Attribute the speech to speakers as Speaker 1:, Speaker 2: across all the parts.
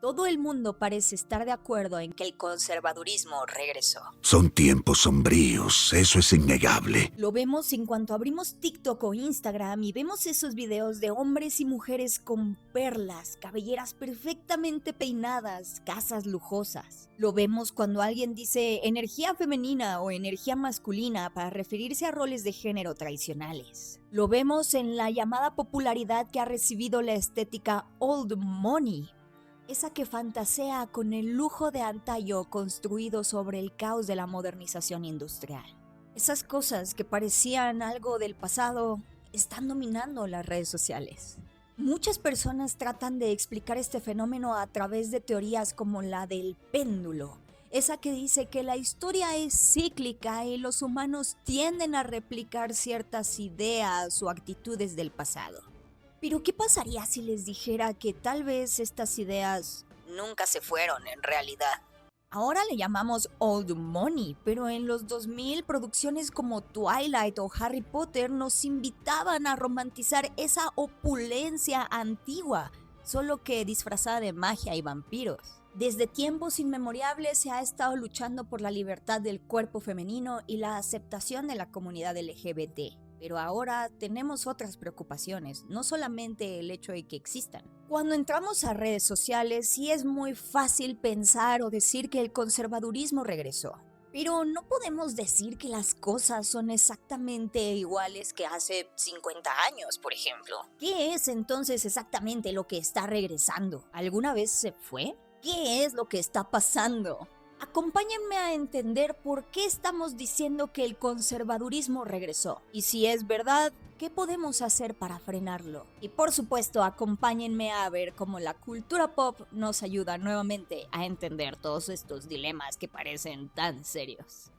Speaker 1: Todo el mundo parece estar de acuerdo en que el conservadurismo regresó.
Speaker 2: Son tiempos sombríos, eso es innegable.
Speaker 1: Lo vemos en cuanto abrimos TikTok o Instagram y vemos esos videos de hombres y mujeres con perlas, cabelleras perfectamente peinadas, casas lujosas. Lo vemos cuando alguien dice energía femenina o energía masculina para referirse a roles de género tradicionales. Lo vemos en la llamada popularidad que ha recibido la estética old money. Esa que fantasea con el lujo de antaño construido sobre el caos de la modernización industrial. Esas cosas que parecían algo del pasado están dominando las redes sociales. Muchas personas tratan de explicar este fenómeno a través de teorías como la del péndulo, esa que dice que la historia es cíclica y los humanos tienden a replicar ciertas ideas o actitudes del pasado. Pero ¿qué pasaría si les dijera que tal vez estas ideas nunca se fueron en realidad? Ahora le llamamos old money, pero en los 2000 producciones como Twilight o Harry Potter nos invitaban a romantizar esa opulencia antigua, solo que disfrazada de magia y vampiros. Desde tiempos inmemorables se ha estado luchando por la libertad del cuerpo femenino y la aceptación de la comunidad LGBT. Pero ahora tenemos otras preocupaciones, no solamente el hecho de que existan. Cuando entramos a redes sociales, sí es muy fácil pensar o decir que el conservadurismo regresó. Pero no podemos decir que las cosas son exactamente iguales que hace 50 años, por ejemplo. ¿Qué es entonces exactamente lo que está regresando? ¿Alguna vez se fue? ¿Qué es lo que está pasando? Acompáñenme a entender por qué estamos diciendo que el conservadurismo regresó. Y si es verdad, ¿qué podemos hacer para frenarlo? Y por supuesto, acompáñenme a ver cómo la cultura pop nos ayuda nuevamente a entender todos estos dilemas que parecen tan serios.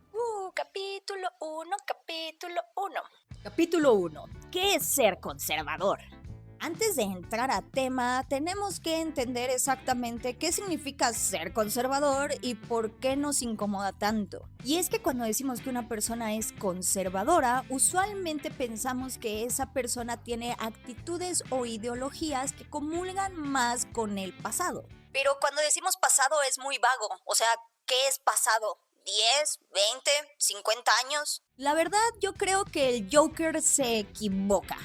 Speaker 1: Capítulo 1, capítulo 1. Capítulo 1. ¿Qué es ser conservador? Antes de entrar a tema, tenemos que entender exactamente qué significa ser conservador y por qué nos incomoda tanto. Y es que cuando decimos que una persona es conservadora, usualmente pensamos que esa persona tiene actitudes o ideologías que comulgan más con el pasado. Pero cuando decimos pasado es muy vago, o sea, ¿qué es pasado? ¿10, 20, 50 años? La verdad, yo creo que el Joker se equivoca.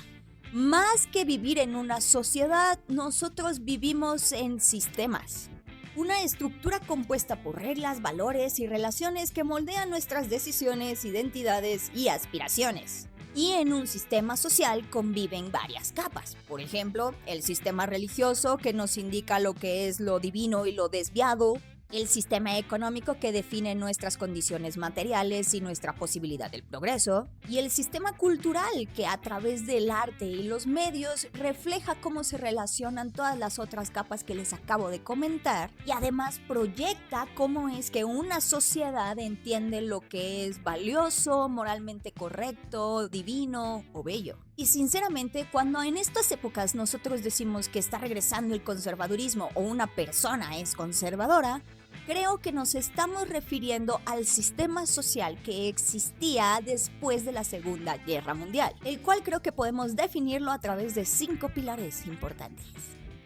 Speaker 1: Más que vivir en una sociedad, nosotros vivimos en sistemas. Una estructura compuesta por reglas, valores y relaciones que moldean nuestras decisiones, identidades y aspiraciones. Y en un sistema social conviven varias capas. Por ejemplo, el sistema religioso que nos indica lo que es lo divino y lo desviado. El sistema económico que define nuestras condiciones materiales y nuestra posibilidad del progreso, y el sistema cultural que a través del arte y los medios refleja cómo se relacionan todas las otras capas que les acabo de comentar, y además proyecta cómo es que una sociedad entiende lo que es valioso, moralmente correcto, divino o bello. Y sinceramente, cuando en estas épocas nosotros decimos que está regresando el conservadurismo o una persona es conservadora, creo que nos estamos refiriendo al sistema social que existía después de la Segunda Guerra Mundial, el cual creo que podemos definirlo a través de 5 pilares importantes.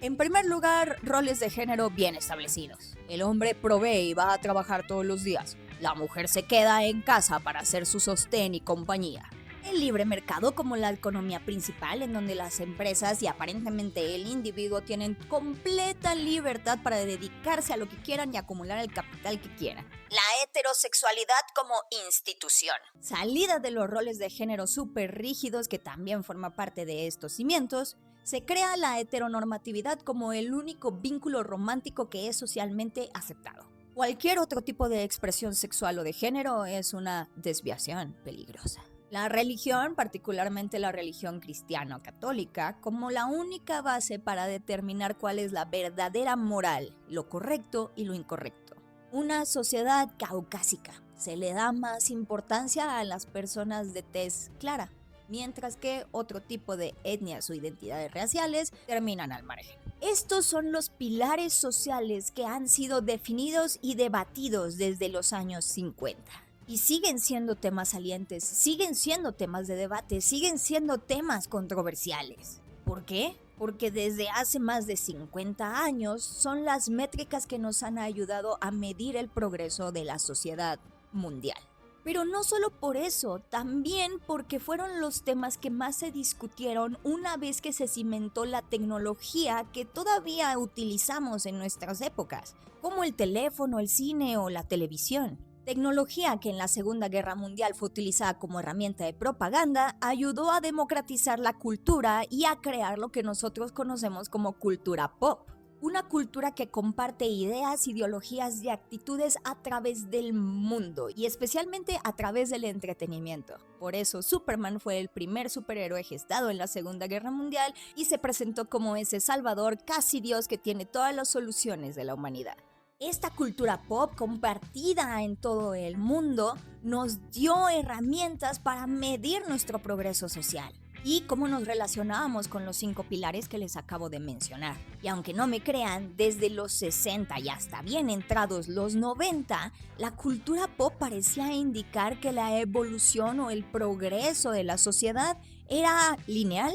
Speaker 1: En primer lugar, roles de género bien establecidos. El hombre provee y va a trabajar todos los días. La mujer se queda en casa para hacer su sostén y compañía. El libre mercado como la economía principal en donde las empresas y aparentemente el individuo tienen completa libertad para dedicarse a lo que quieran y acumular el capital que quieran. La heterosexualidad como institución. Salida de los roles de género súper rígidos que también forma parte de estos cimientos, se crea la heteronormatividad como el único vínculo romántico que es socialmente aceptado. Cualquier otro tipo de expresión sexual o de género es una desviación peligrosa. La religión, particularmente la religión cristiano-católica, como la única base para determinar cuál es la verdadera moral, lo correcto y lo incorrecto. Una sociedad caucásica se le da más importancia a las personas de tez clara, mientras que otro tipo de etnias o identidades raciales terminan al margen. Estos son los pilares sociales que han sido definidos y debatidos desde los años 50. Y siguen siendo temas salientes, siguen siendo temas de debate, siguen siendo temas controversiales. ¿Por qué? porque desde hace más de 50 años son las métricas que nos han ayudado a medir el progreso de la sociedad mundial. Pero no solo por eso, también porque fueron los temas que más se discutieron una vez que se cimentó la tecnología que todavía utilizamos en nuestras épocas, como el teléfono, el cine o la televisión. Tecnología que en la Segunda Guerra Mundial fue utilizada como herramienta de propaganda, ayudó a democratizar la cultura y a crear lo que nosotros conocemos como cultura pop. Una cultura que comparte ideas, ideologías y actitudes a través del mundo y especialmente a través del entretenimiento. Por eso Superman fue el primer superhéroe gestado en la Segunda Guerra Mundial y se presentó como ese salvador casi Dios que tiene todas las soluciones de la humanidad. Esta cultura pop compartida en todo el mundo nos dio herramientas para medir nuestro progreso social y cómo nos relacionábamos con los 5 pilares que les acabo de mencionar. Y aunque no me crean, desde los 60 y hasta bien entrados los 90, la cultura pop parecía indicar que la evolución o el progreso de la sociedad era lineal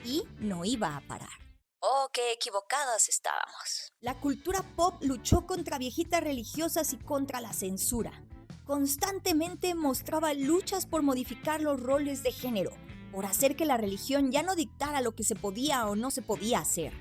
Speaker 1: y no iba a parar. Oh, qué equivocados estábamos. La cultura pop luchó contra viejitas religiosas y contra la censura. Constantemente mostraba luchas por modificar los roles de género, por hacer que la religión ya no dictara lo que se podía o no se podía hacer,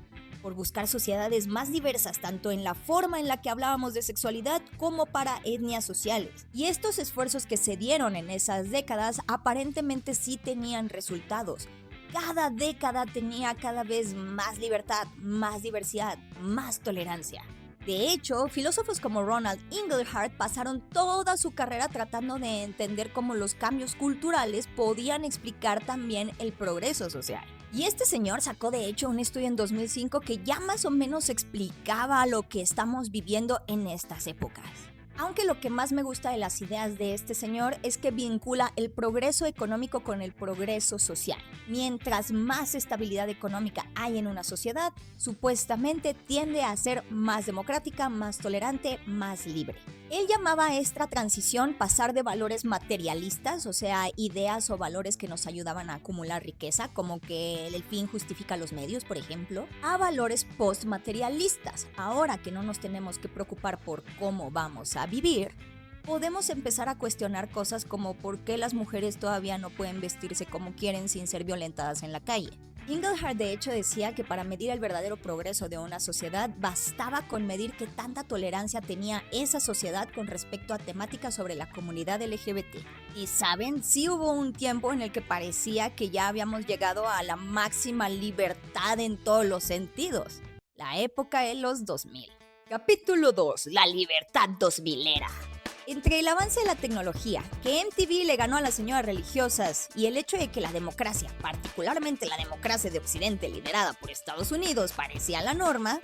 Speaker 1: por buscar sociedades más diversas tanto en la forma en la que hablábamos de sexualidad como para etnias sociales. Y estos esfuerzos que se dieron en esas décadas aparentemente sí tenían resultados. Cada década tenía cada vez más libertad, más diversidad, más tolerancia. De hecho, filósofos como Ronald Inglehart pasaron toda su carrera tratando de entender cómo los cambios culturales podían explicar también el progreso social. Y este señor sacó de hecho un estudio en 2005 que ya más o menos explicaba lo que estamos viviendo en estas épocas. Aunque lo que más me gusta de las ideas de este señor es que vincula el progreso económico con el progreso social. Mientras más estabilidad económica hay en una sociedad, supuestamente tiende a ser más democrática, más tolerante, más libre. Él llamaba a esta transición pasar de valores materialistas, o sea, ideas o valores que nos ayudaban a acumular riqueza, como que el fin justifica los medios, por ejemplo, a valores postmaterialistas. Ahora que no nos tenemos que preocupar por cómo vamos a vivir, podemos empezar a cuestionar cosas como por qué las mujeres todavía no pueden vestirse como quieren sin ser violentadas en la calle. Inglehart de hecho decía que para medir el verdadero progreso de una sociedad bastaba con medir qué tanta tolerancia tenía esa sociedad con respecto a temáticas sobre la comunidad LGBT. Y saben, sí hubo un tiempo en el que parecía que ya habíamos llegado a la máxima libertad en todos los sentidos. La época de los 2000. Capítulo 2. La libertad 2000era. Entre el avance de la tecnología, que MTV le ganó a las señoras religiosas, y el hecho de que la democracia, particularmente la democracia de Occidente liderada por Estados Unidos, parecía la norma,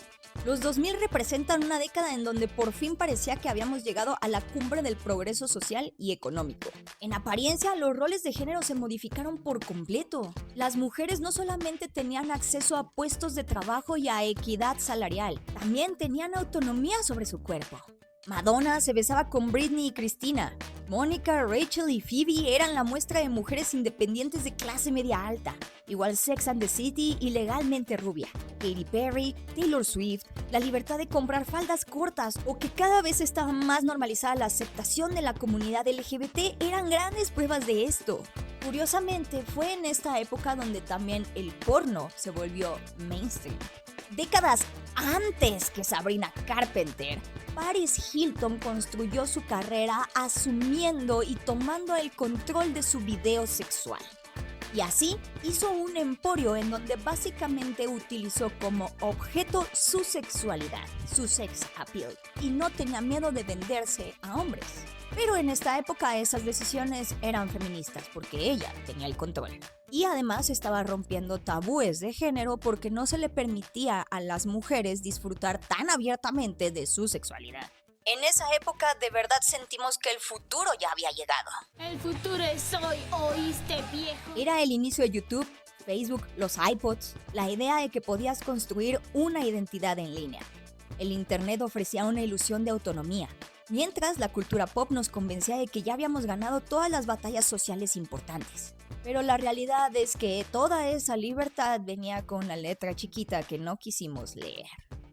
Speaker 1: los 2000 representan una década en donde por fin parecía que habíamos llegado a la cumbre del progreso social y económico. En apariencia, los roles de género se modificaron por completo. Las mujeres no solamente tenían acceso a puestos de trabajo y a equidad salarial, también tenían autonomía sobre su cuerpo. Madonna se besaba con Britney y Christina. Mónica, Rachel y Phoebe eran la muestra de mujeres independientes de clase media alta. Igual Sex and the City y Legalmente Rubia. Katy Perry, Taylor Swift, la libertad de comprar faldas cortas o que cada vez estaba más normalizada la aceptación de la comunidad LGBT eran grandes pruebas de esto. Curiosamente, fue en esta época donde también el porno se volvió mainstream. Décadas antes que Sabrina Carpenter, Paris Hilton construyó su carrera asumiendo y tomando el control de su video sexual. Y así hizo un emporio en donde básicamente utilizó como objeto su sexualidad, su sex appeal, y no tenía miedo de venderse a hombres. Pero en esta época esas decisiones eran feministas porque ella tenía el control. Y además estaba rompiendo tabúes de género porque no se le permitía a las mujeres disfrutar tan abiertamente de su sexualidad. En esa época de verdad sentimos que el futuro ya había llegado.
Speaker 3: El futuro es hoy, ¿oíste, viejo?
Speaker 1: Era el inicio de YouTube, Facebook, los iPods, la idea de que podías construir una identidad en línea. El internet ofrecía una ilusión de autonomía, mientras la cultura pop nos convencía de que ya habíamos ganado todas las batallas sociales importantes. Pero la realidad es que toda esa libertad venía con la letra chiquita que no quisimos leer.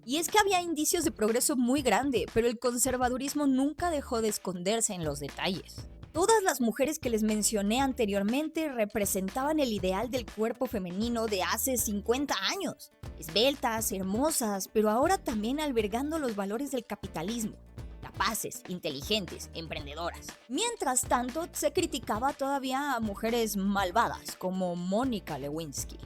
Speaker 1: Y es que había indicios de progreso muy grande, pero el conservadurismo nunca dejó de esconderse en los detalles. Todas las mujeres que les mencioné anteriormente representaban el ideal del cuerpo femenino de hace 50 años. Esbeltas, hermosas, pero ahora también albergando los valores del capitalismo. Capaces, inteligentes, emprendedoras. Mientras tanto, se criticaba todavía a mujeres malvadas como Mónica Lewinsky.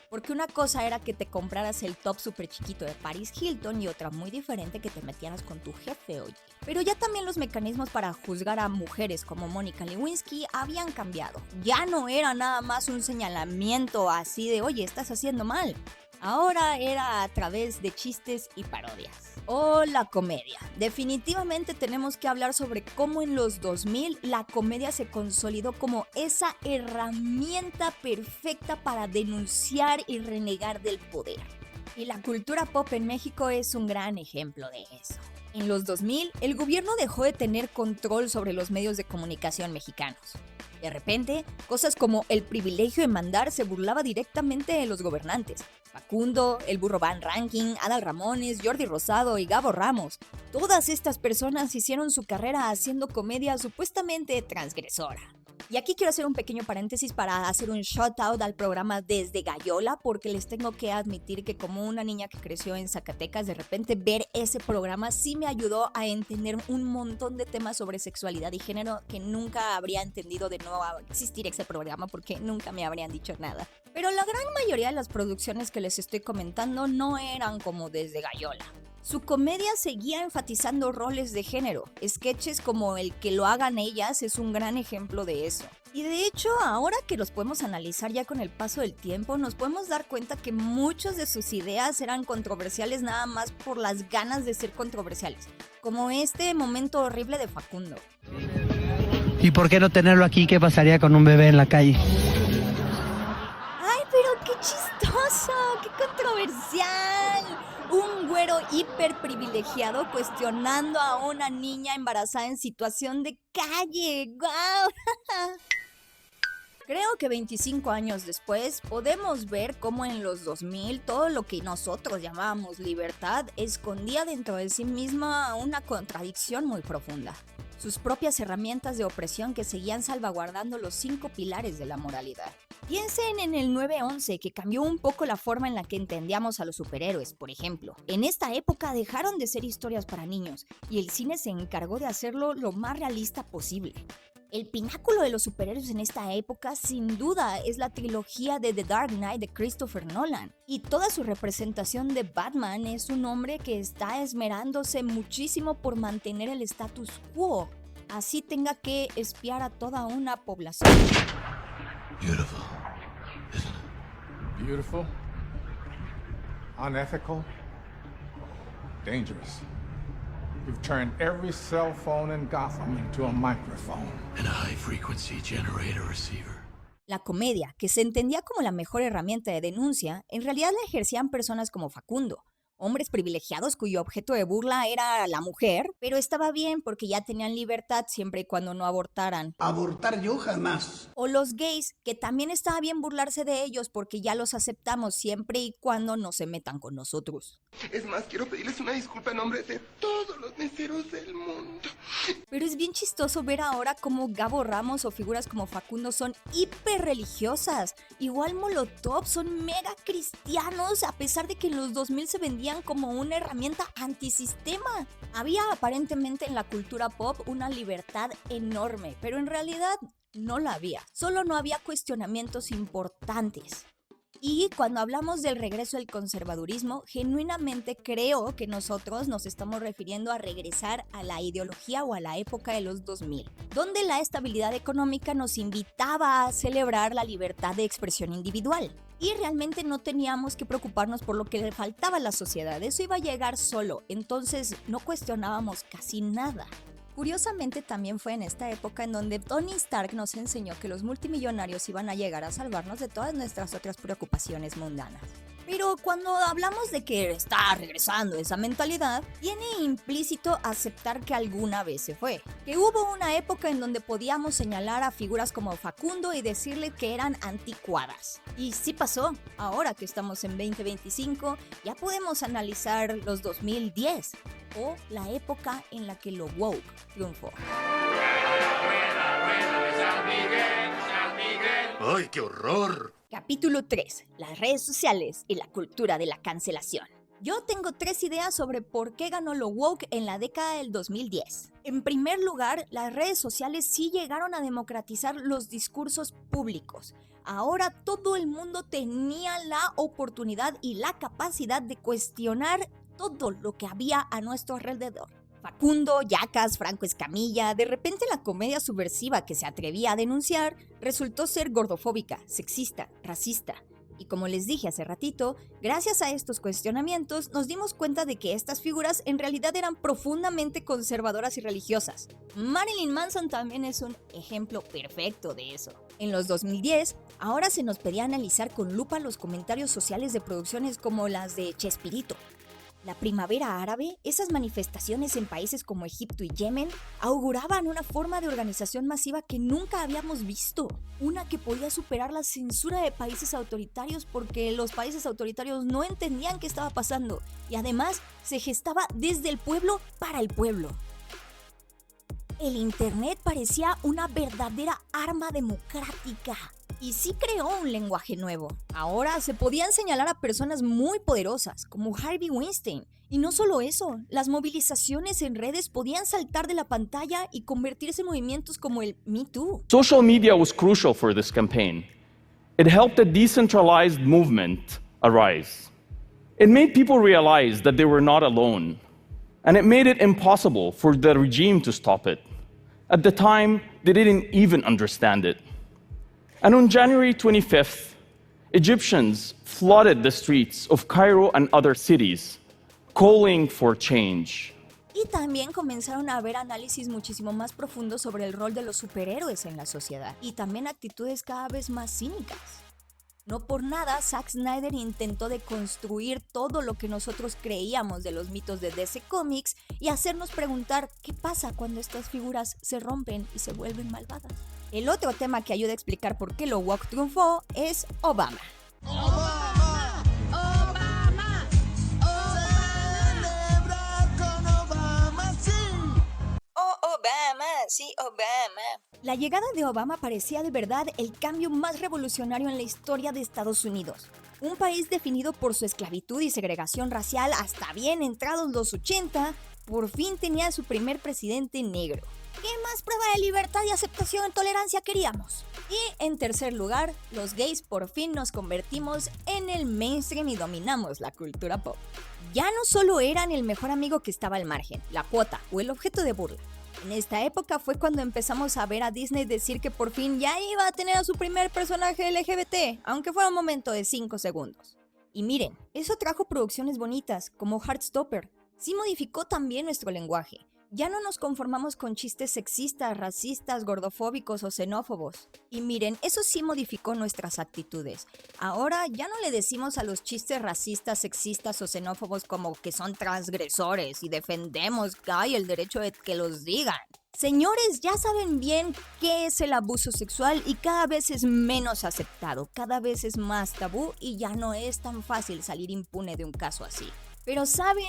Speaker 1: Porque una cosa era que te compraras el top súper chiquito de Paris Hilton y otra muy diferente que te metieras con tu jefe, oye. Pero ya también los mecanismos para juzgar a mujeres como Mónica Lewinsky habían cambiado. Ya no era nada más un señalamiento así de, oye, estás haciendo mal. Ahora era a través de chistes y parodias. O la comedia. Definitivamente tenemos que hablar sobre cómo en los 2000 la comedia se consolidó como esa herramienta perfecta para denunciar y renegar del poder. Y la cultura pop en México es un gran ejemplo de eso. En los 2000, el gobierno dejó de tener control sobre los medios de comunicación mexicanos. De repente, cosas como el privilegio de mandar se burlaba directamente de los gobernantes. Facundo, el burro Van Ranking, Adal Ramones, Jordi Rosado y Gabo Ramos. Todas estas personas hicieron su carrera haciendo comedia supuestamente transgresora. Y aquí quiero hacer un pequeño paréntesis para hacer un shout out al programa Desde Gallola, porque les tengo que admitir que como una niña que creció en Zacatecas, de repente ver ese programa sí me ayudó a entender un montón de temas sobre sexualidad y género que nunca habría entendido de no existir ese programa porque nunca me habrían dicho nada. Pero la gran mayoría de las producciones que les estoy comentando no eran como Desde Gallola. Su comedia seguía enfatizando roles de género. Sketches como el que lo hagan ellas es un gran ejemplo de eso. Y de hecho, ahora que los podemos analizar ya con el paso del tiempo, nos podemos dar cuenta que muchas de sus ideas eran controversiales nada más por las ganas de ser controversiales. Como este momento horrible de Facundo.
Speaker 4: ¿Y por qué no tenerlo aquí? ¿Qué pasaría con un bebé en la calle?
Speaker 1: ¡Ay, pero qué chistoso! ¡Qué controversial! Un güero hiper privilegiado cuestionando a una niña embarazada en situación de calle. ¡Guau! Creo que 25 años después podemos ver cómo en los 2000 todo lo que nosotros llamábamos libertad escondía dentro de sí misma una contradicción muy profunda. Sus propias herramientas de opresión que seguían salvaguardando los 5 pilares de la moralidad. Piensen en el 9/11, que cambió un poco la forma en la que entendíamos a los superhéroes, por ejemplo. En esta época dejaron de ser historias para niños, y el cine se encargó de hacerlo lo más realista posible. El pináculo de los superhéroes en esta época, sin duda, es la trilogía de The Dark Knight de Christopher Nolan. Y toda su representación de Batman es un hombre que está esmerándose muchísimo por mantener el status quo. Así tenga que espiar a toda una población.
Speaker 2: Beautiful, isn't it?
Speaker 5: Beautiful, unethical, dangerous. You've turned every cell phone in Gotham into a microphone.
Speaker 2: And a high-frequency generator receiver.
Speaker 1: La comedia, que se entendía como la mejor herramienta de denuncia, en realidad la ejercían personas como Facundo. Hombres privilegiados cuyo objeto de burla era la mujer, pero estaba bien porque ya tenían libertad siempre y cuando no abortaran.
Speaker 6: Abortar yo jamás.
Speaker 1: O los gays, que también estaba bien burlarse de ellos porque ya los aceptamos siempre y cuando no se metan con nosotros.
Speaker 7: Es más, quiero pedirles una disculpa en nombre de todos los meseros del mundo.
Speaker 1: Pero es bien chistoso ver ahora cómo Gabo Ramos o figuras como Facundo son hiper religiosas. Igual Molotov son mega cristianos a pesar de que en los 2000 se vendían como una herramienta antisistema. Había aparentemente en la cultura pop una libertad enorme, pero en realidad no la había. Solo no había cuestionamientos importantes. Y cuando hablamos del regreso del conservadurismo, genuinamente creo que nosotros nos estamos refiriendo a regresar a la ideología o a la época de los 2000, donde la estabilidad económica nos invitaba a celebrar la libertad de expresión individual. Y realmente no teníamos que preocuparnos por lo que le faltaba a la sociedad, eso iba a llegar solo, entonces no cuestionábamos casi nada. Curiosamente también fue en esta época en donde Tony Stark nos enseñó que los multimillonarios iban a llegar a salvarnos de todas nuestras otras preocupaciones mundanas. Pero cuando hablamos de que está regresando esa mentalidad, tiene implícito aceptar que alguna vez se fue. Que hubo una época en donde podíamos señalar a figuras como Facundo y decirle que eran anticuadas. Y sí pasó. Ahora que estamos en 2025, ya podemos analizar los 2010 o la época en la que lo woke triunfó.
Speaker 2: ¡Ay, qué horror!
Speaker 1: Capítulo 3. Las redes sociales y la cultura de la cancelación. Yo tengo 3 ideas sobre por qué ganó lo woke en la década del 2010. En primer lugar, las redes sociales sí llegaron a democratizar los discursos públicos. Ahora todo el mundo tenía la oportunidad y la capacidad de cuestionar todo lo que había a nuestro alrededor. Facundo, Yacas, Franco Escamilla, de repente la comedia subversiva que se atrevía a denunciar resultó ser gordofóbica, sexista, racista. Y como les dije hace ratito, gracias a estos cuestionamientos nos dimos cuenta de que estas figuras en realidad eran profundamente conservadoras y religiosas. Marilyn Manson también es un ejemplo perfecto de eso. En los 2010, ahora se nos pedía analizar con lupa los comentarios sociales de producciones como las de Chespirito. La primavera árabe, esas manifestaciones en países como Egipto y Yemen, auguraban una forma de organización masiva que nunca habíamos visto. Una que podía superar la censura de países autoritarios porque los países autoritarios no entendían qué estaba pasando y además se gestaba desde el pueblo para el pueblo. El internet parecía una verdadera arma democrática. Y sí creó un lenguaje nuevo. Ahora se podían señalar a personas muy poderosas, como Harvey Weinstein. Y no solo eso, las movilizaciones en redes podían saltar de la pantalla y convertirse en movimientos como el Me Too.
Speaker 8: Social media was crucial for this campaign. It helped a decentralized movement arise. It made people realize that they were not alone. And it made it impossible for the regime to stop it. At the time, they didn't even understand it. And on January 25th, Egyptians flooded the streets of Cairo and other cities, calling for change.
Speaker 1: Y también comenzaron a haber análisis muchísimo más profundos sobre el rol de los superhéroes en la sociedad, y también actitudes cada vez más cínicas. No por nada, Zack Snyder intentó deconstruir todo lo que nosotros creíamos de los mitos de DC Comics y hacernos preguntar qué pasa cuando estas figuras se rompen y se vuelven malvadas. El otro tema que ayuda a explicar por qué lo woke triunfó es Obama. Obama. La llegada de Obama parecía de verdad el cambio más revolucionario en la historia de Estados Unidos. Un país definido por su esclavitud y segregación racial hasta bien entrados los 80, por fin tenía a su primer presidente negro. ¿Qué más prueba de libertad y aceptación y tolerancia queríamos? Y en tercer lugar, los gays por fin nos convertimos en el mainstream y dominamos la cultura pop. Ya no solo eran el mejor amigo que estaba al margen, la cuota o el objeto de burla. En esta época fue cuando empezamos a ver a Disney decir que por fin ya iba a tener a su primer personaje LGBT, aunque fuera un momento de 5 segundos. Y miren, eso trajo producciones bonitas, como Heartstopper. Sí modificó también nuestro lenguaje. Ya no nos conformamos con chistes sexistas, racistas, gordofóbicos o xenófobos. Y miren, eso sí modificó nuestras actitudes. Ahora ya no le decimos a los chistes racistas, sexistas o xenófobos como que son transgresores y defendemos que hay el derecho de que los digan. Señores, ya saben bien qué es el abuso sexual y cada vez es menos aceptado, cada vez es más tabú y ya no es tan fácil salir impune de un caso así. Pero ¿saben?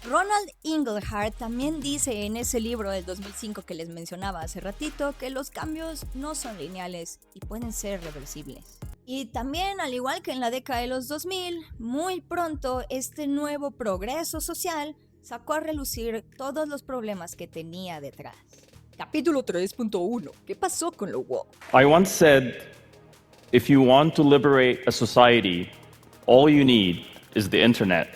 Speaker 1: Ronald Inglehart también dice en ese libro del 2005 que les mencionaba hace ratito que los cambios no son lineales y pueden ser reversibles. Y también, al igual que en la década de los 2000, muy pronto este nuevo progreso social sacó a relucir todos los problemas que tenía detrás. Capítulo 3.1. ¿Qué pasó con lo woke?
Speaker 8: I once said, if you want to liberate a society, all you need is the internet.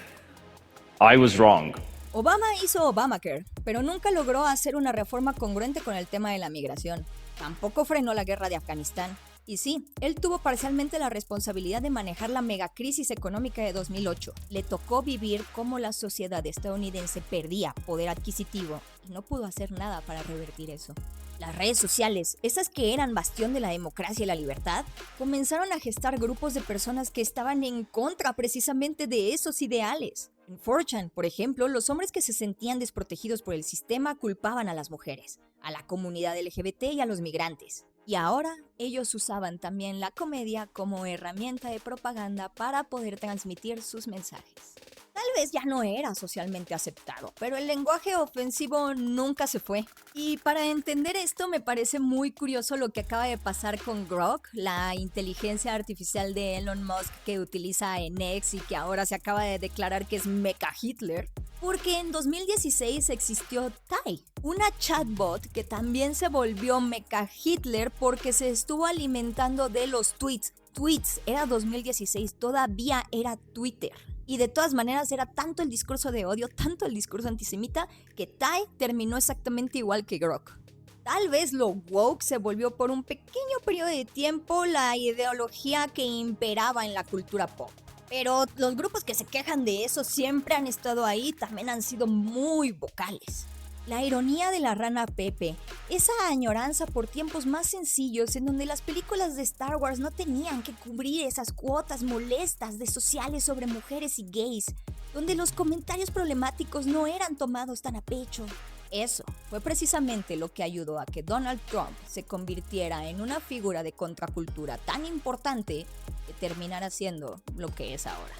Speaker 8: I was wrong.
Speaker 1: Obama hizo Obamacare, pero nunca logró hacer una reforma congruente con el tema de la migración. Tampoco frenó la guerra de Afganistán. Y sí, él tuvo parcialmente la responsabilidad de manejar la megacrisis económica de 2008. Le tocó vivir cómo la sociedad estadounidense perdía poder adquisitivo y no pudo hacer nada para revertir eso. Las redes sociales, esas que eran bastión de la democracia y la libertad, comenzaron a gestar grupos de personas que estaban en contra precisamente de esos ideales. En 4chan, por ejemplo, los hombres que se sentían desprotegidos por el sistema culpaban a las mujeres, a la comunidad LGBT y a los migrantes. Y ahora ellos usaban también la comedia como herramienta de propaganda para poder transmitir sus mensajes. Tal vez ya no era socialmente aceptado, pero el lenguaje ofensivo nunca se fue. Y para entender esto me parece muy curioso lo que acaba de pasar con Grok, la inteligencia artificial de Elon Musk que utiliza en X y que ahora se acaba de declarar que es Mecha Hitler. Porque en 2016 existió Tai, una chatbot que también se volvió Mecha Hitler porque se estuvo alimentando de los tweets. Tweets, era 2016, todavía era Twitter. Y de todas maneras era tanto el discurso de odio, tanto el discurso antisemita, que Tai terminó exactamente igual que Grok. Tal vez lo woke se volvió por un pequeño periodo de tiempo la ideología que imperaba en la cultura pop. Pero los grupos que se quejan de eso siempre han estado ahí, también han sido muy vocales. La ironía de la rana Pepe, esa añoranza por tiempos más sencillos en donde las películas de Star Wars no tenían que cubrir esas cuotas molestas de sociales sobre mujeres y gays, donde los comentarios problemáticos no eran tomados tan a pecho. Eso fue precisamente lo que ayudó a que Donald Trump se convirtiera en una figura de contracultura tan importante que terminara siendo lo que es ahora.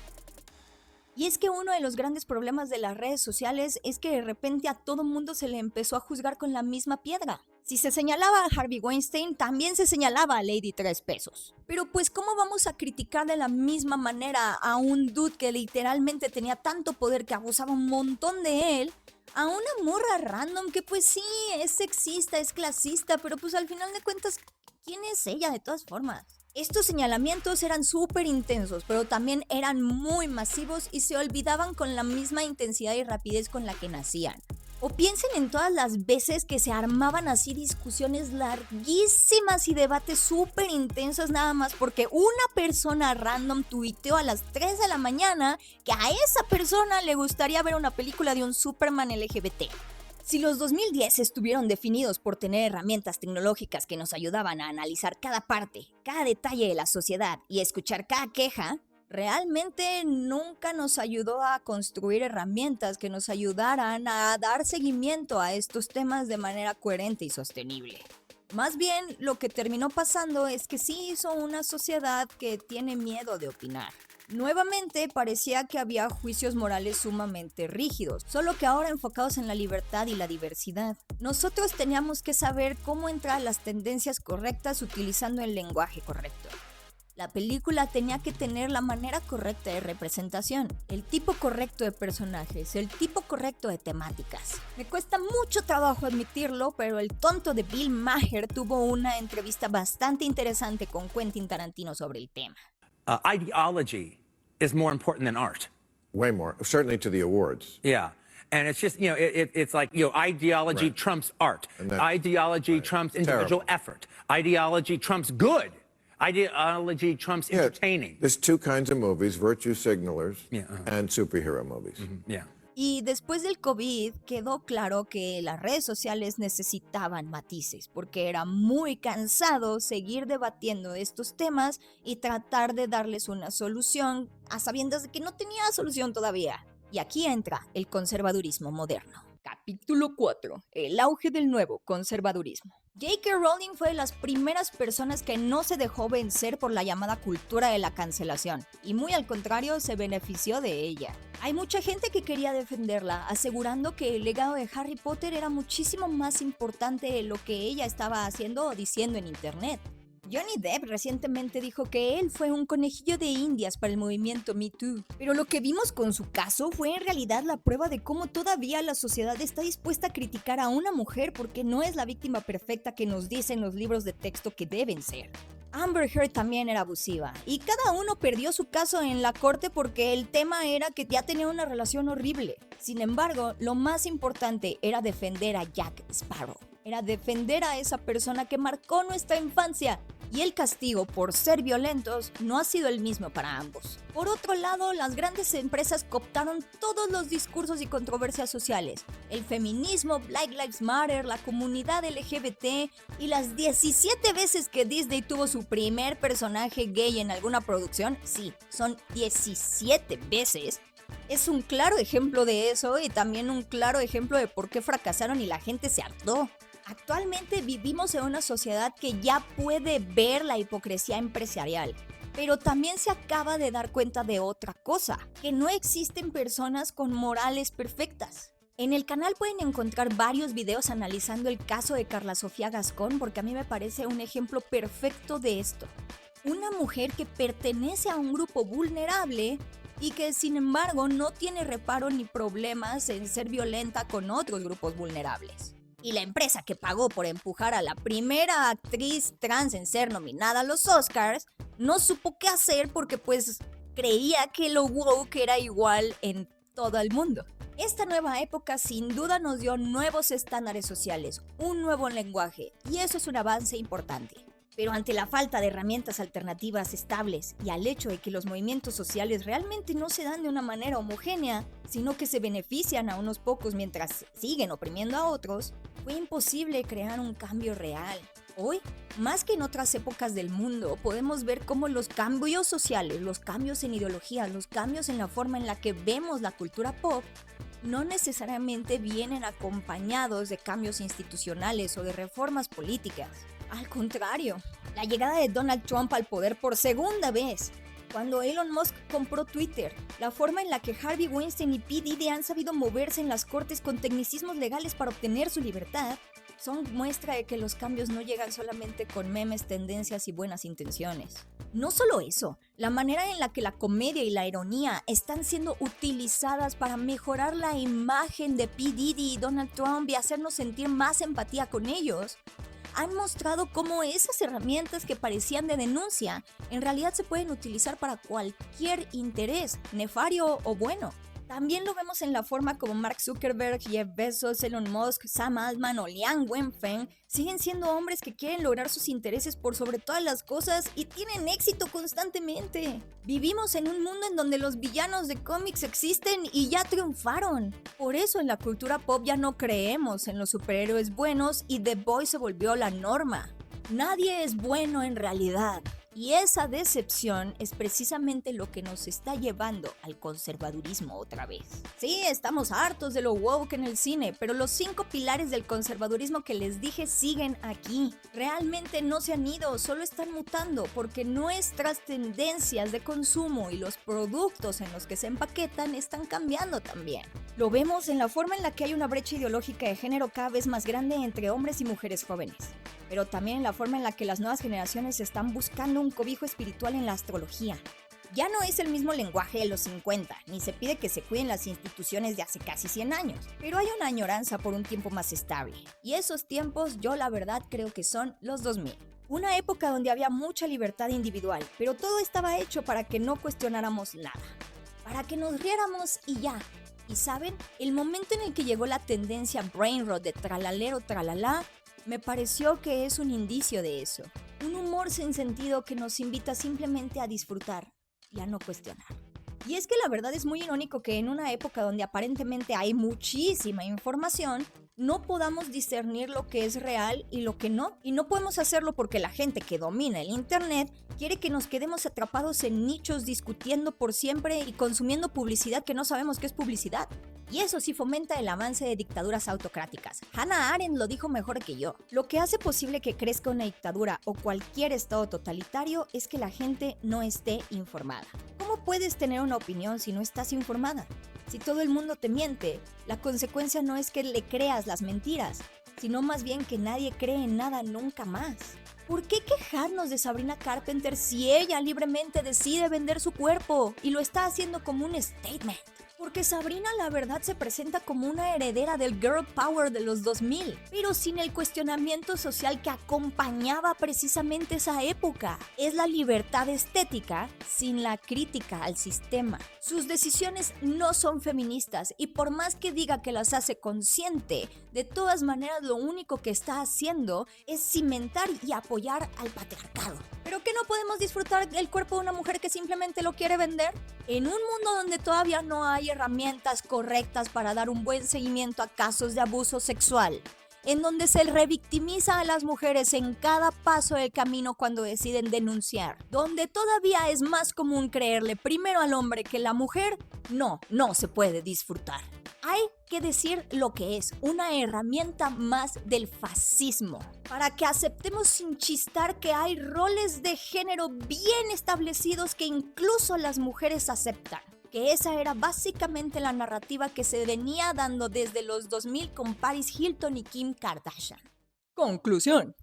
Speaker 1: Y es que uno de los grandes problemas de las redes sociales es que de repente a todo mundo se le empezó a juzgar con la misma piedra. Si se señalaba a Harvey Weinstein, también se señalaba a Lady Tres Pesos. Pero pues ¿cómo vamos a criticar de la misma manera a un dude que literalmente tenía tanto poder que abusaba un montón de él, a una morra random que pues sí, es sexista, es clasista, pero pues al final de cuentas, ¿quién es ella de todas formas? Estos señalamientos eran súper intensos, pero también eran muy masivos y se olvidaban con la misma intensidad y rapidez con la que nacían. O piensen en todas las veces que se armaban así discusiones larguísimas y debates súper intensos nada más porque una persona random tuiteó a las 3 de la mañana que a esa persona le gustaría ver una película de un Superman LGBT. Si los 2010 estuvieron definidos por tener herramientas tecnológicas que nos ayudaban a analizar cada parte, cada detalle de la sociedad y escuchar cada queja, realmente nunca nos ayudó a construir herramientas que nos ayudaran a dar seguimiento a estos temas de manera coherente y sostenible. Más bien, lo que terminó pasando es que sí hizo una sociedad que tiene miedo de opinar. Nuevamente parecía que había juicios morales sumamente rígidos, solo que ahora enfocados en la libertad y la diversidad. Nosotros teníamos que saber cómo entrar a las tendencias correctas utilizando el lenguaje correcto. La película tenía que tener la manera correcta de representación, el tipo correcto de personajes, el tipo correcto de temáticas. Me cuesta mucho trabajo admitirlo, pero el tonto de Bill Maher tuvo una entrevista bastante interesante con Quentin Tarantino sobre el tema.
Speaker 9: Ideology is more important than art.
Speaker 10: Way more, certainly to the awards.
Speaker 9: Yeah. And it's just, it's like, ideology
Speaker 10: Right.
Speaker 9: trumps art. Ideology trumps
Speaker 10: Terrible.
Speaker 9: individual effort. Ideology trumps good. Ideology trumps entertaining.
Speaker 10: There's two kinds of movies, virtue signalers
Speaker 9: Yeah,
Speaker 10: and superhero movies.
Speaker 9: Yeah.
Speaker 1: Y después del COVID quedó claro que las redes sociales necesitaban matices, porque era muy cansado seguir debatiendo estos temas y tratar de darles una solución a sabiendas de que no tenía solución todavía. Y aquí entra el conservadurismo moderno. Capítulo 4. El auge del nuevo conservadurismo. J.K. Rowling fue de las primeras personas que no se dejó vencer por la llamada cultura de la cancelación, y muy al contrario se benefició de ella. Hay mucha gente que quería defenderla, asegurando que el legado de Harry Potter era muchísimo más importante de lo que ella estaba haciendo o diciendo en internet. Johnny Depp recientemente dijo que él fue un conejillo de indias para el movimiento Me Too. Pero lo que vimos con su caso fue en realidad la prueba de cómo todavía la sociedad está dispuesta a criticar a una mujer porque no es la víctima perfecta que nos dicen los libros de texto que deben ser. Amber Heard también era abusiva, y cada uno perdió su caso en la corte porque el tema era que ya tenía una relación horrible. Sin embargo, lo más importante era defender a Jack Sparrow. Era defender a esa persona que marcó nuestra infancia. y el castigo por ser violentos no ha sido el mismo para ambos. Por otro lado, las grandes empresas cooptaron todos los discursos y controversias sociales, el feminismo, Black Lives Matter, la comunidad LGBT y las 17 veces que Disney tuvo su primer personaje gay en alguna producción, sí, son 17 veces, es un claro ejemplo de eso y también un claro ejemplo de por qué fracasaron y la gente se hartó. Actualmente vivimos en una sociedad que ya puede ver la hipocresía empresarial, pero también se acaba de dar cuenta de otra cosa, que no existen personas con morales perfectas. En el canal pueden encontrar varios videos analizando el caso de Carla Sofía Gascón porque a mí me parece un ejemplo perfecto de esto. Una mujer que pertenece a un grupo vulnerable y que sin embargo no tiene reparo ni problemas en ser violenta con otros grupos vulnerables. Y la empresa que pagó por empujar a la primera actriz trans en ser nominada a los Oscars no supo qué hacer porque pues creía que lo woke era igual en todo el mundo. Esta nueva época sin duda nos dio nuevos estándares sociales, un nuevo lenguaje y eso es un avance importante. Pero ante la falta de herramientas alternativas estables y al hecho de que los movimientos sociales realmente no se dan de una manera homogénea, sino que se benefician a unos pocos mientras siguen oprimiendo a otros, fue imposible crear un cambio real. Hoy, más que en otras épocas del mundo, podemos ver cómo los cambios sociales, los cambios en ideología, los cambios en la forma en la que vemos la cultura pop, no necesariamente vienen acompañados de cambios institucionales o de reformas políticas. Al contrario, la llegada de Donald Trump al poder por segunda vez, cuando Elon Musk compró Twitter, la forma en la que Harvey Weinstein y P. Diddy han sabido moverse en las cortes con tecnicismos legales para obtener su libertad, son muestra de que los cambios no llegan solamente con memes, tendencias y buenas intenciones. No solo eso, la manera en la que la comedia y la ironía están siendo utilizadas para mejorar la imagen de P. Diddy y Donald Trump y hacernos sentir más empatía con ellos, han mostrado cómo esas herramientas que parecían de denuncia en realidad se pueden utilizar para cualquier interés, nefario o bueno. También lo vemos en la forma como Mark Zuckerberg, Jeff Bezos, Elon Musk, Sam Altman o Liang Wenfeng siguen siendo hombres que quieren lograr sus intereses por sobre todas las cosas y tienen éxito constantemente. Vivimos en un mundo en donde los villanos de cómics existen y ya triunfaron. Por eso en la cultura pop ya no creemos en los superhéroes buenos y The Boys se volvió la norma. Nadie es bueno en realidad. Y esa decepción es precisamente lo que nos está llevando al conservadurismo otra vez. Sí, estamos hartos de lo woke en el cine, pero los 5 pilares del conservadurismo que les dije siguen aquí. Realmente no se han ido, solo están mutando porque nuestras tendencias de consumo y los productos en los que se empaquetan están cambiando también. Lo vemos en la forma en la que hay una brecha ideológica de género cada vez más grande entre hombres y mujeres jóvenes, pero también en la forma en la que las nuevas generaciones están buscando un cobijo espiritual en la astrología. Ya no es el mismo lenguaje de los 50, ni se pide que se cuiden las instituciones de hace casi 100 años, pero hay una añoranza por un tiempo más estable, y esos tiempos yo la verdad creo que son los 2000. Una época donde había mucha libertad individual, pero todo estaba hecho para que no cuestionáramos nada, para que nos riéramos y ya. Y saben, el momento en el que llegó la tendencia brain rot de tralalero tralala, me pareció que es un indicio de eso. Un humor sin sentido que nos invita simplemente a disfrutar y a no cuestionar. Y es que la verdad es muy irónico que en una época donde aparentemente hay muchísima información, no podamos discernir lo que es real y lo que no. Y no podemos hacerlo porque la gente que domina el internet quiere que nos quedemos atrapados en nichos discutiendo por siempre y consumiendo publicidad que no sabemos qué es publicidad. Y eso sí fomenta el avance de dictaduras autocráticas. Hannah Arendt lo dijo mejor que yo. Lo que hace posible que crezca una dictadura o cualquier estado totalitario es que la gente no esté informada. ¿Cómo puedes tener una opinión si no estás informada? Si todo el mundo te miente, la consecuencia no es que le creas las mentiras, sino más bien que nadie cree en nada nunca más. ¿Por qué quejarnos de Sabrina Carpenter si ella libremente decide vender su cuerpo y lo está haciendo como un statement? Porque Sabrina la verdad se presenta como una heredera del girl power de los 2000, pero sin el cuestionamiento social que acompañaba precisamente esa época. Es la libertad estética sin la crítica al sistema. Sus decisiones no son feministas y por más que diga que las hace consciente, de todas maneras lo único que está haciendo es cimentar y apoyar al patriarcado. ¿Pero qué no podemos disfrutar del cuerpo de una mujer que simplemente lo quiere vender? En un mundo donde todavía no hay herramientas correctas para dar un buen seguimiento a casos de abuso sexual, en donde se revictimiza a las mujeres en cada paso del camino cuando deciden denunciar, donde todavía es más común creerle primero al hombre que a la mujer, no se puede disfrutar. Hay que decir lo que es, una herramienta más del fascismo, para que aceptemos sin chistar que hay roles de género bien establecidos que incluso las mujeres aceptan. Que esa era básicamente la narrativa que se venía dando desde los 2000 con Paris Hilton y Kim Kardashian. Conclusión.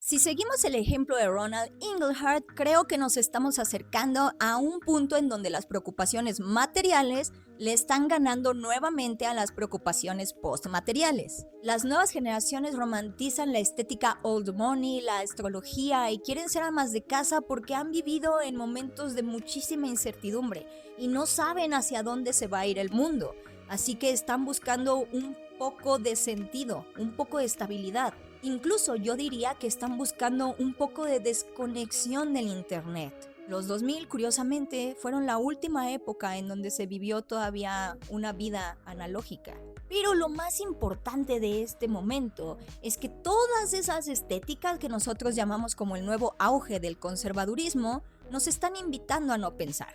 Speaker 1: Si seguimos el ejemplo de Ronald Inglehart, creo que nos estamos acercando a un punto en donde las preocupaciones materiales le están ganando nuevamente a las preocupaciones postmateriales. Las nuevas generaciones romantizan la estética old money, la astrología y quieren ser amas de casa porque han vivido en momentos de muchísima incertidumbre y no saben hacia dónde se va a ir el mundo. Así que están buscando un poco de sentido, un poco de estabilidad. Incluso yo diría que están buscando un poco de desconexión del internet. Los 2000, curiosamente, fueron la última época en donde se vivió todavía una vida analógica. Pero lo más importante de este momento es que todas esas estéticas que nosotros llamamos como el nuevo auge del conservadurismo nos están invitando a no pensar.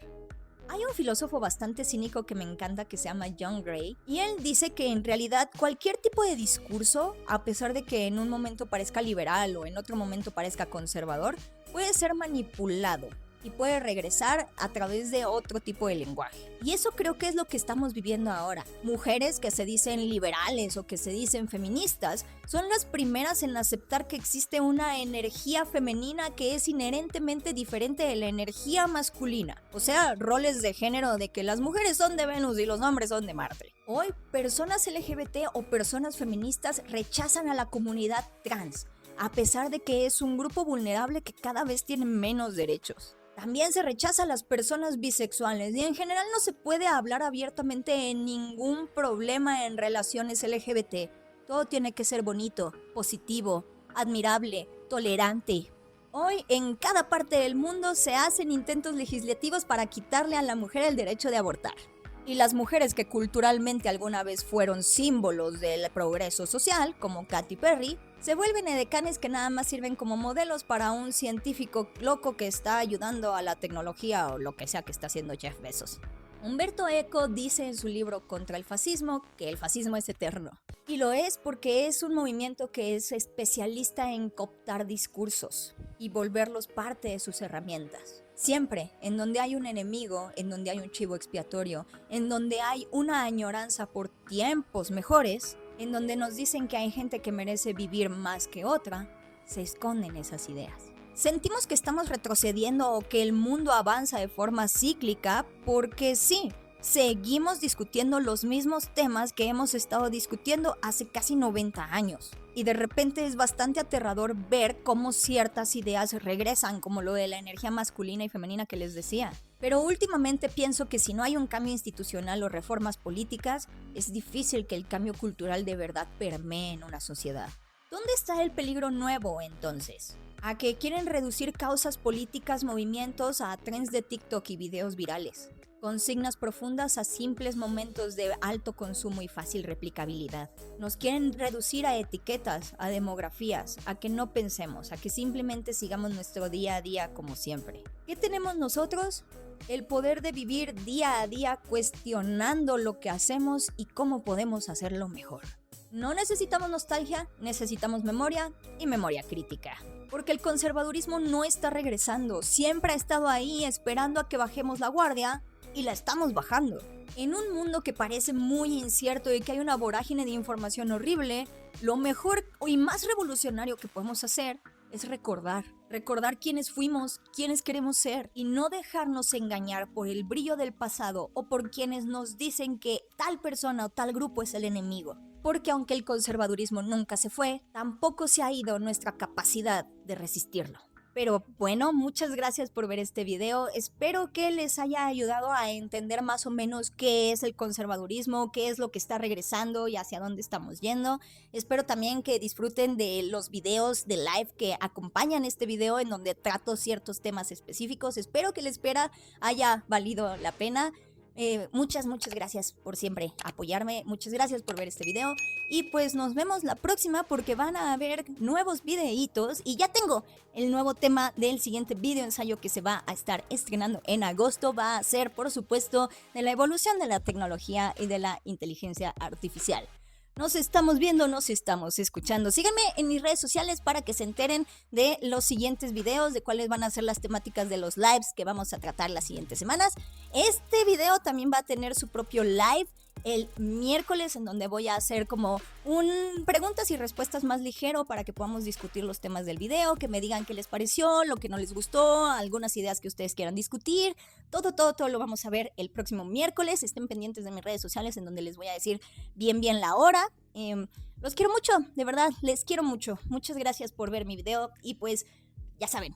Speaker 1: Hay un filósofo bastante cínico que me encanta que se llama John Gray y él dice que en realidad cualquier tipo de discurso, a pesar de que en un momento parezca liberal o en otro momento parezca conservador, puede ser manipulado y puede regresar a través de otro tipo de lenguaje. Y eso creo que es lo que estamos viviendo ahora. Mujeres que se dicen liberales o que se dicen feministas son las primeras en aceptar que existe una energía femenina que es inherentemente diferente de la energía masculina. O sea, roles de género de que las mujeres son de Venus y los hombres son de Marte. Hoy, personas LGBT o personas feministas rechazan a la comunidad trans, a pesar de que es un grupo vulnerable que cada vez tiene menos derechos. También se rechaza a las personas bisexuales y en general no se puede hablar abiertamente en ningún problema en relaciones LGBT. Todo tiene que ser bonito, positivo, admirable, tolerante. Hoy en cada parte del mundo se hacen intentos legislativos para quitarle a la mujer el derecho de abortar. Y las mujeres que culturalmente alguna vez fueron símbolos del progreso social, como Katy Perry, se vuelven edecanes que nada más sirven como modelos para un científico loco que está ayudando a la tecnología o lo que sea que está haciendo Jeff Bezos. Umberto Eco dice en su libro Contra el fascismo que el fascismo es eterno. Y lo es porque es un movimiento que es especialista en cooptar discursos y volverlos parte de sus herramientas. Siempre, en donde hay un enemigo, en donde hay un chivo expiatorio, en donde hay una añoranza por tiempos mejores, en donde nos dicen que hay gente que merece vivir más que otra, se esconden esas ideas. Sentimos que estamos retrocediendo o que el mundo avanza de forma cíclica porque sí, seguimos discutiendo los mismos temas que hemos estado discutiendo hace casi 90 años. Y de repente es bastante aterrador ver cómo ciertas ideas regresan, como lo de la energía masculina y femenina que les decía. Pero últimamente pienso que si no hay un cambio institucional o reformas políticas, es difícil que el cambio cultural de verdad permee en una sociedad. ¿Dónde está el peligro nuevo entonces? ¿A que quieren reducir causas políticas, movimientos a trends de TikTok y videos virales? Consignas profundas a simples momentos de alto consumo y fácil replicabilidad. Nos quieren reducir a etiquetas, a demografías, a que no pensemos, a que simplemente sigamos nuestro día a día como siempre. ¿Qué tenemos nosotros? El poder de vivir día a día cuestionando lo que hacemos y cómo podemos hacerlo mejor. No necesitamos nostalgia, necesitamos memoria y memoria crítica. Porque el conservadurismo no está regresando, siempre ha estado ahí esperando a que bajemos la guardia y la estamos bajando. En un mundo que parece muy incierto y que hay una vorágine de información horrible, lo mejor y más revolucionario que podemos hacer es recordar quiénes fuimos, quiénes queremos ser y no dejarnos engañar por el brillo del pasado o por quienes nos dicen que tal persona o tal grupo es el enemigo. Porque aunque el conservadurismo nunca se fue, tampoco se ha ido nuestra capacidad de resistirlo. Pero bueno, muchas gracias por ver este video. Espero que les haya ayudado a entender más o menos qué es el conservadurismo, qué es lo que está regresando y hacia dónde estamos yendo. Espero también que disfruten de los videos de live que acompañan este video en donde trato ciertos temas específicos. Espero que la espera haya valido la pena. Muchas gracias por siempre apoyarme, muchas gracias por ver este video y pues nos vemos la próxima porque van a haber nuevos videitos y ya tengo el nuevo tema del siguiente video ensayo que se va a estar estrenando en agosto. Va a ser por supuesto de la evolución de la tecnología y de la inteligencia artificial. Nos estamos viendo, nos estamos escuchando. Síganme en mis redes sociales para que se enteren de los siguientes videos, de cuáles van a ser las temáticas de los lives que vamos a tratar las siguientes semanas. Este video también va a tener su propio live el miércoles en donde voy a hacer como un preguntas y respuestas más ligero para que podamos discutir los temas del video, que me digan qué les pareció, lo que no les gustó, algunas ideas que ustedes quieran discutir. Todo lo vamos a ver el próximo miércoles. Estén pendientes de mis redes sociales en donde les voy a decir bien la hora. Los quiero mucho, de verdad, les quiero mucho. Muchas gracias por ver mi video y pues ya saben,